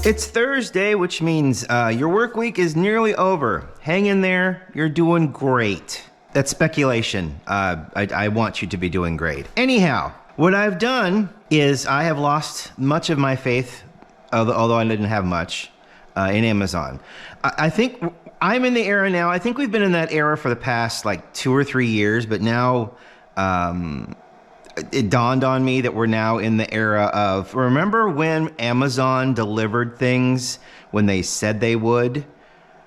It's Thursday, which means your work week is nearly over. Hang in there. You're doing great. That's speculation. I want you to be doing great. Anyhow, what I've done is I have lost much of my faith, although I didn't have much, in Amazon. I think I'm in the era now. I think we've been in that era for the past like 2 or 3 years, but now it dawned on me that we're now in the era of, remember when Amazon delivered things when they said they would,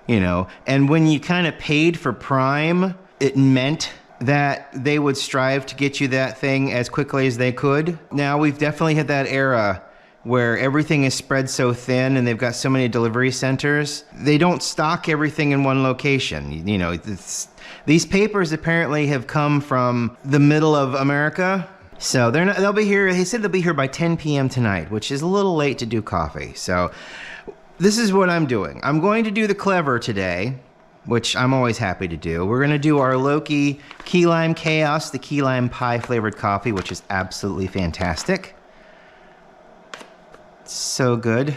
and when you kind of paid for Prime, it meant that they would strive to get you that thing as quickly as they could. Now we've definitely hit that era where everything is spread so thin and they've got so many delivery centers. They don't stock everything in one location. These papers apparently have come from the middle of America. So they'll be here. He said they'll be here by 10 p.m. tonight, which is a little late to do coffee. So this is what I'm doing. I'm going to do the clever today, which I'm always happy to do. We're going to do our Loki Key Lime Chaos, the key lime pie flavored coffee, which is absolutely fantastic. So good.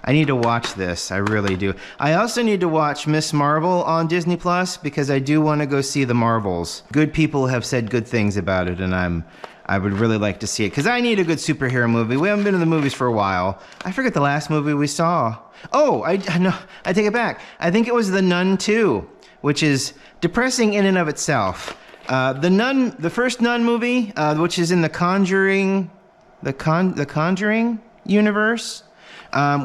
I need to watch this. I really do. I also need to watch Miss Marvel on Disney Plus because I do want to go see the Marvels. Good people have said good things about it, and I would really like to see it because I need a good superhero movie. We haven't been in the movies for a while. I forget the last movie we saw. Oh, I take it back. I think it was The Nun 2, which is depressing in and of itself. The first Nun movie, which is in the Conjuring universe,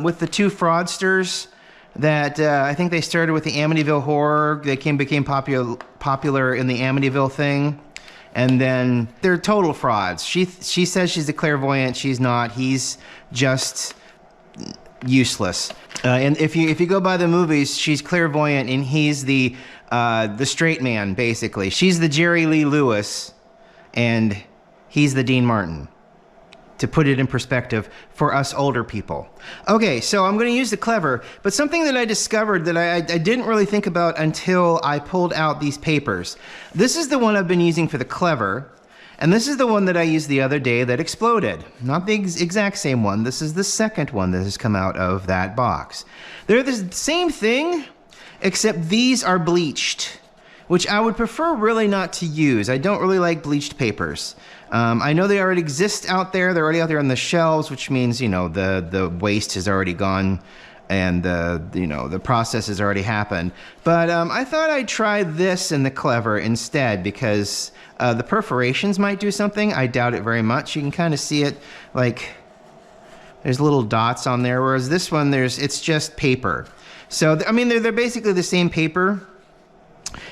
with the two fraudsters that I think they started with the Amityville Horror. They became popular in the Amityville thing. And then they're total frauds. She says she's a clairvoyant. She's not. He's just useless. And if you go by the movies, she's clairvoyant and he's the straight man, basically. She's the Jerry Lee Lewis and he's the Dean Martin, to put it in perspective for us older people. Okay, so I'm going to use the clever, but something that I discovered that I didn't really think about until I pulled out these papers. This is the one I've been using for the clever, and this is the one that I used the other day that exploded. Not the exact same one. This is the second one that has come out of that box. They're the same thing, except these are bleached, which I would prefer really not to use. I don't really like bleached papers. I know they already exist out there. They're already out there on the shelves, which means, the waste has already gone and the process has already happened. But I thought I'd try this in the clever instead because the perforations might do something. I doubt it very much. You can kind of see it, like there's little dots on there, whereas this one, it's just paper. So, I mean, they're basically the same paper.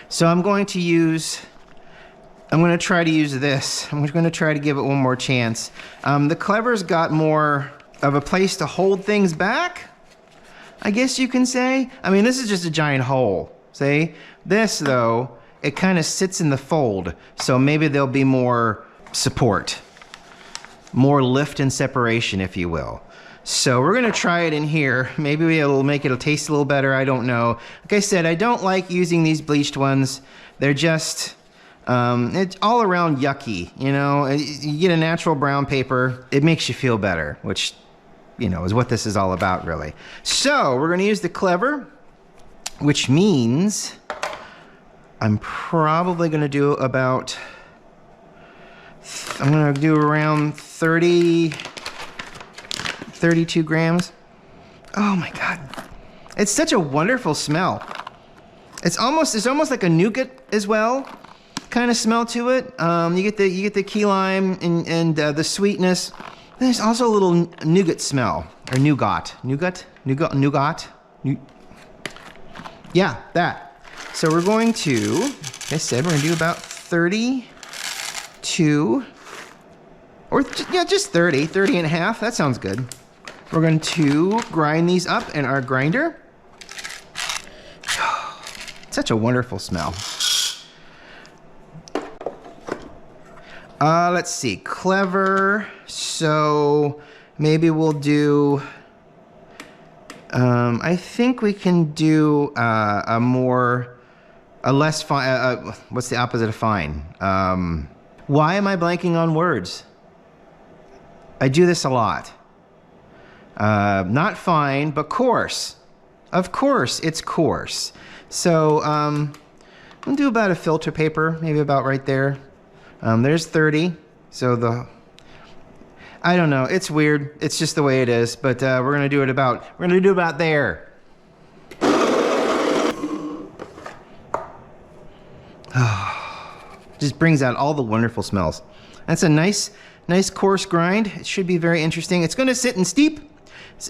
So I'm going to try to use this. I'm going to try to give it one more chance. The clever's got more of a place to hold things back, I guess you can say. I mean, this is just a giant hole, see? This, though, it kind of sits in the fold, so maybe there'll be more support, more lift and separation, if you will. So we're going to try it in here. Maybe it'll make it taste a little better. I don't know. Like I said, I don't like using these bleached ones. They're just, it's all around yucky, You get a natural brown paper, it makes you feel better, which, is what this is all about, really. So we're going to use the clever, which means I'm probably going to do around 32 grams. Oh my God. It's such a wonderful smell. It's almost like a nougat as well, kind of smell to it. You get the key lime and the sweetness. There's also a little nougat smell, or nougat. Yeah, that. So we're going to, like I said, we're going to do about 32, or just 30 and a half. That sounds good. We're going to grind these up in our grinder. Such a wonderful smell. Let's see, clever. So maybe we'll do, I think we can do a less fine, what's the opposite of fine? Why am I blanking on words? I do this a lot. Not fine, but coarse. Of course, it's coarse. So I'll do about a filter paper, maybe about right there. There's 30. So I don't know. It's weird. It's just the way it is. But we're gonna do about there. Just brings out all the wonderful smells. That's a nice coarse grind. It should be very interesting. It's gonna sit and steep.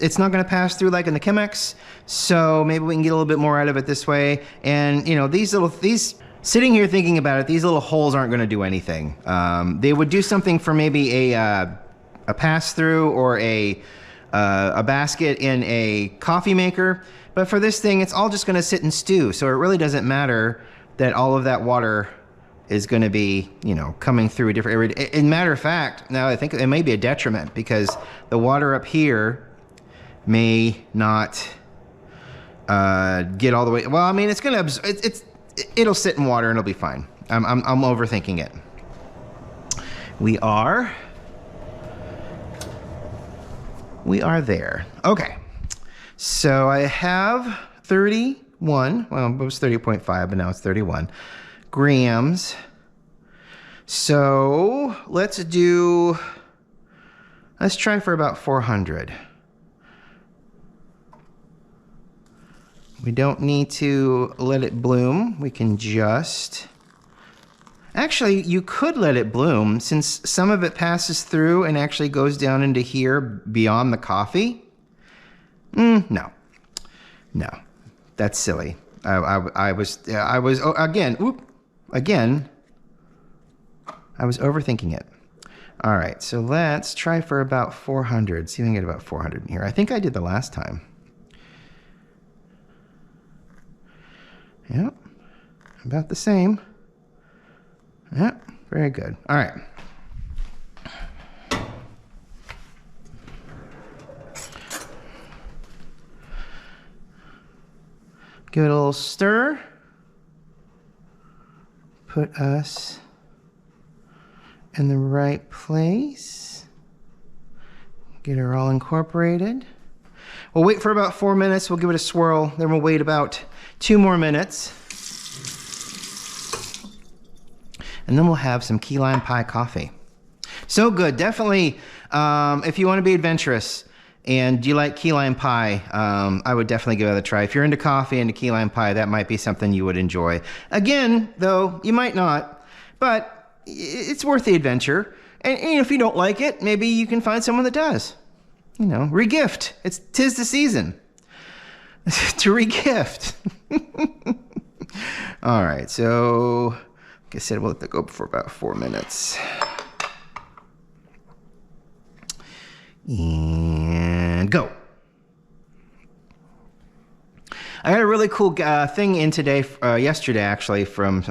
It's not gonna pass through like in the Chemex. So maybe we can get a little bit more out of it this way. And you know, these sitting here thinking about it, these little holes aren't gonna do anything. They would do something for maybe a pass through or a basket in a coffee maker. But for this thing, it's all just gonna sit and stew. So it really doesn't matter that all of that water is going to be, you know, coming through a different area. In matter of fact, now I think it may be a detriment because the water up here may not get all the way. Well, I mean, it's going to it'll sit in water and it'll be fine. I'm overthinking it. We are there. Okay. So I have 31. Well, it was 30.5, but now it's 31 grams. So let's try for about 400. We don't need to let it bloom. We can actually, you could let it bloom since some of it passes through and actually goes down into here beyond the coffee. No, that's silly. I was overthinking it. All right, so let's try for about 400. See if we can get about 400 in here. I think I did the last time. Yep, about the same. Yep, very good. All right. Give it a little stir. Put us in the right place. Get her all incorporated. We'll wait for about 4 minutes. We'll give it a swirl. Then we'll wait about 2 more minutes. And then we'll have some key lime pie coffee. So good. Definitely, if you want to be adventurous and you like key lime pie, I would definitely give it a try. If you're into coffee and into key lime pie, that might be something you would enjoy. Again, though, you might not, but it's worth the adventure. And if you don't like it, maybe you can find someone that does. You know, regift. Tis the season to regift. All right, so like I said, we'll let that go for about 4 minutes. And go. I got a really cool thing in today, yesterday actually, from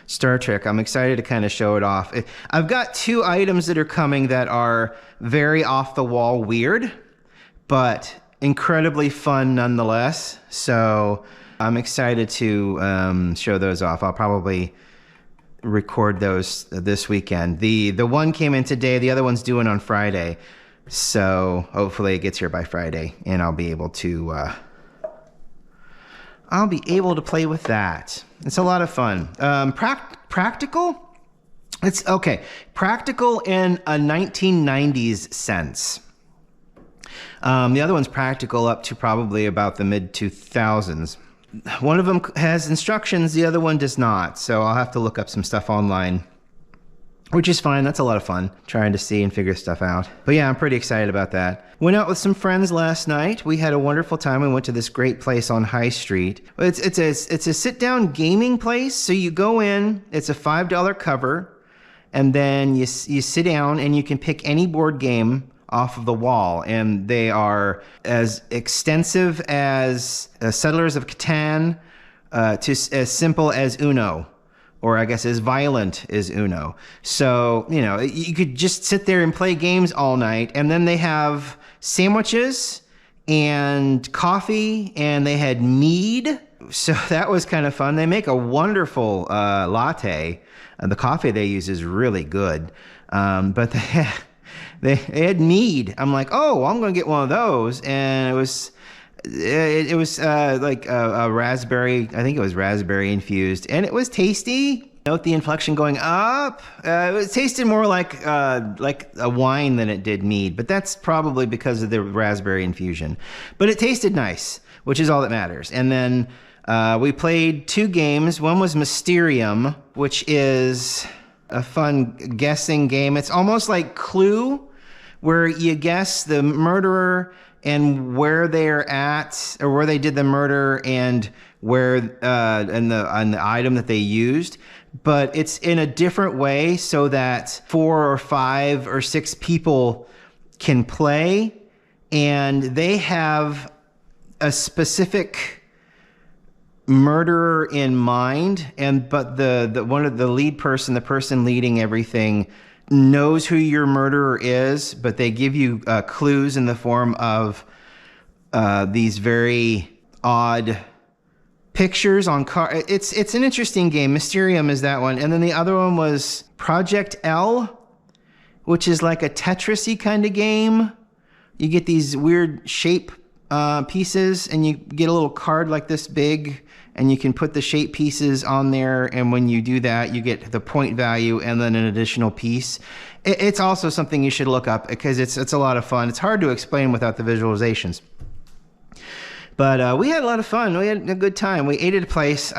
Star Trek. I'm excited to kind of show it off. I've got 2 items that are coming that are very off the wall weird, but incredibly fun nonetheless. So I'm excited to show those off. I'll probably record those this weekend. The one came in today, the other one's due in on Friday. So hopefully it gets here by Friday and I'll be able to play with that. It's a lot of fun. Practical? It's okay. Practical in a 1990s sense. The other one's practical up to probably about the mid 2000s. One of them has instructions, the other one does not. So I'll have to look up some stuff online, which is fine. That's a lot of fun, trying to see and figure stuff out. But yeah, I'm pretty excited about that. Went out with some friends last night. We had a wonderful time. We went to this great place on High Street. It's a sit-down gaming place. So you go in, it's a $5 cover, and then you sit down and you can pick any board game off of the wall, and they are as extensive as Settlers of Catan to as simple as Uno, or I guess as violent as Uno. So, you know, you could just sit there and play games all night, and then they have sandwiches and coffee, and they had mead. So that was kind of fun. They make a wonderful latte. The coffee they use is really good, but they had mead. I'm like, oh, I'm going to get one of those. And it was like a raspberry, I think it was raspberry infused, and it was tasty. Note the inflection going up. It tasted more like a wine than it did mead, but that's probably because of the raspberry infusion. But it tasted nice, which is all that matters. And then we played 2 games. One was Mysterium, which is a fun guessing game. It's almost like Clue, where you guess the murderer and where they're at, or where they did the murder, and where and the item that they used. But it's in a different way, so that 4 or 5 or 6 people can play, and they have a specific murderer in mind, but the one of the lead person, the person leading everything, knows who your murderer is, but they give you clues in the form of these very odd pictures on car. It's an interesting game. Mysterium is that one, and then the other one was Project L, which is like a Tetris-y kind of game. You get these weird shape pieces, and you get a little card like this big, and you can put the shape pieces on there, and when you do that, you get the point value and then an additional piece. It's also something you should look up, because it's a lot of fun. It's hard to explain without the visualizations. But we had a lot of fun. We had a good time. We ate at a place.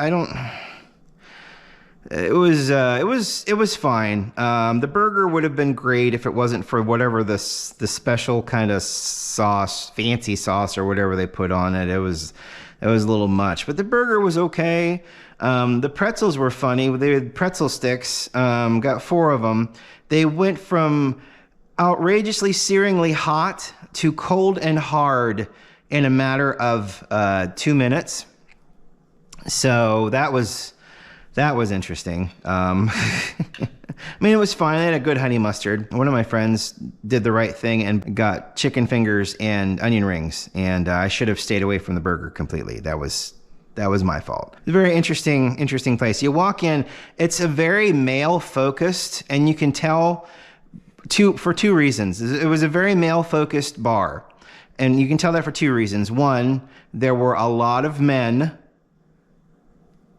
It was fine. The burger would have been great if it wasn't for whatever the special kind of sauce, fancy sauce or whatever they put on it. It was a little much, but the burger was okay. The pretzels were funny. They had pretzel sticks. Got 4 of them. They went from outrageously searingly hot to cold and hard in a matter of 2 minutes. So that was interesting. I mean, it was fine. They had a good honey mustard. One of my friends did the right thing and got chicken fingers and onion rings, and I should have stayed away from the burger completely. That was my fault. It's a very interesting place. You walk in, it's a very male-focused, and you can tell for 2 reasons. It was a very male-focused bar, and you can tell that for 2 reasons. One, there were a lot of men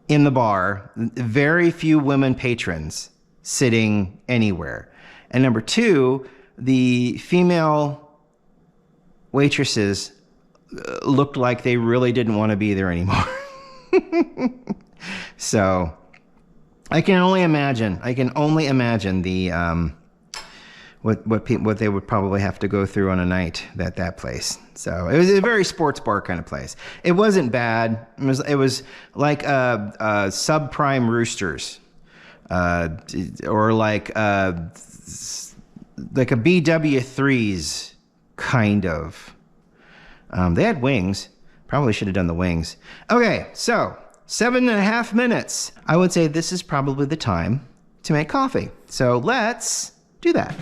in the bar, very few women patrons sitting anywhere. And number 2, the female waitresses looked like they really didn't want to be there anymore. So I can only imagine the what they would probably have to go through on a night at that place. So it was a very sports bar kind of place. It wasn't bad. It was like subprime Roosters, or like a BW3's kind of. They had wings. Probably should have done the wings. Okay, so 7.5 minutes. I would say this is probably the time to make coffee. So let's do that.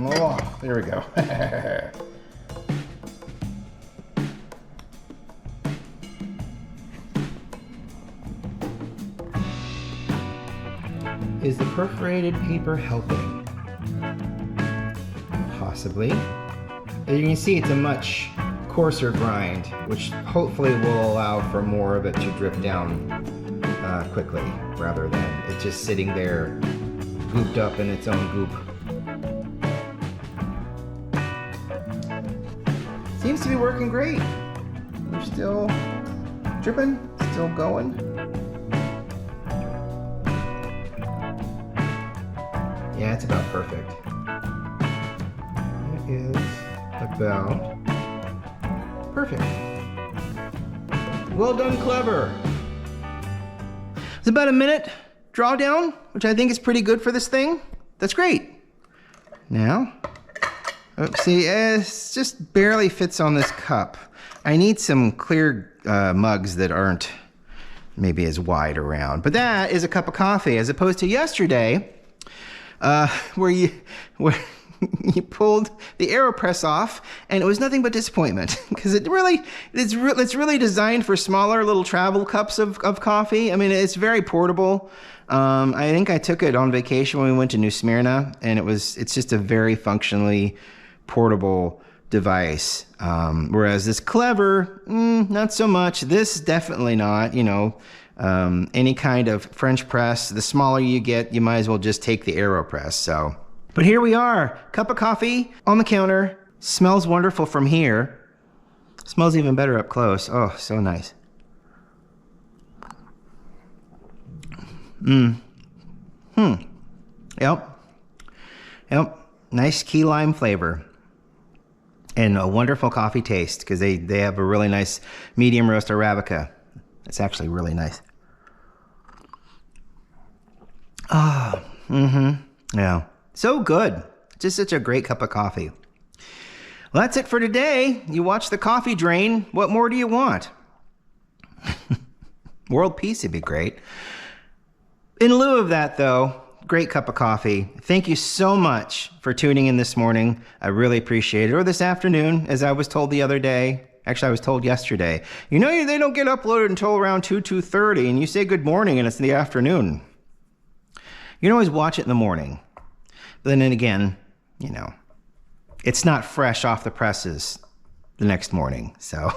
Oh, there we go. Is the perforated paper helping? Possibly. As you can see, it's a much coarser grind, which hopefully will allow for more of it to drip down quickly, rather than it just sitting there gooped up in its own goop. Seems to be working great. We're still dripping, still going. Yeah, it's about perfect. It is about perfect. Well done, clever. It's about a minute drawdown, which I think is pretty good for this thing. That's great. Now, see, it just barely fits on this cup. I need some clear mugs that aren't maybe as wide around. But that is a cup of coffee, as opposed to yesterday, where you pulled the AeroPress off, and it was nothing but disappointment because it's really designed for smaller little travel cups of coffee. I mean, it's very portable. I think I took it on vacation when we went to New Smyrna, and it's just a very functionally portable device. Whereas this Clever, not so much. This definitely not. Any kind of French press, the smaller you get, you might as well just take the AeroPress. So, but here we are, cup of coffee on the counter. Smells wonderful from here. Smells even better up close. Oh, so nice. Yep. Nice key lime flavor. And a wonderful coffee taste because they have a really nice medium roast Arabica. It's actually really nice. Yeah. So good. Just such a great cup of coffee. Well, that's it for today. You watched the coffee drain. What more do you want? World peace would be great. In lieu of that, though, great cup of coffee. Thank you so much for tuning in this morning. I really appreciate it. Or this afternoon, as I was told the other day. Actually, I was told yesterday. They don't get uploaded until around 2:30, and you say good morning, and it's in the afternoon. You can always watch it in the morning. But then again, it's not fresh off the presses the next morning. So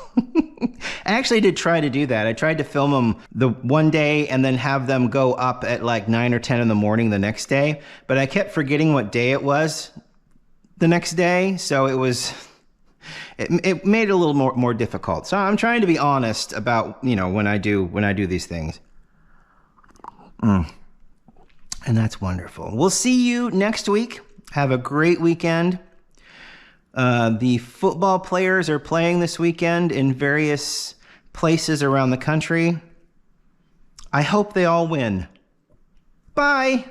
I actually did try to do that. I tried to film them the one day and then have them go up at like 9 or 10 in the morning the next day. But I kept forgetting what day it was the next day. So it made it a little more difficult. So I'm trying to be honest about, when I do these things. And that's wonderful. We'll see you next week. Have a great weekend. The football players are playing this weekend in various places around the country. I hope they all win. Bye.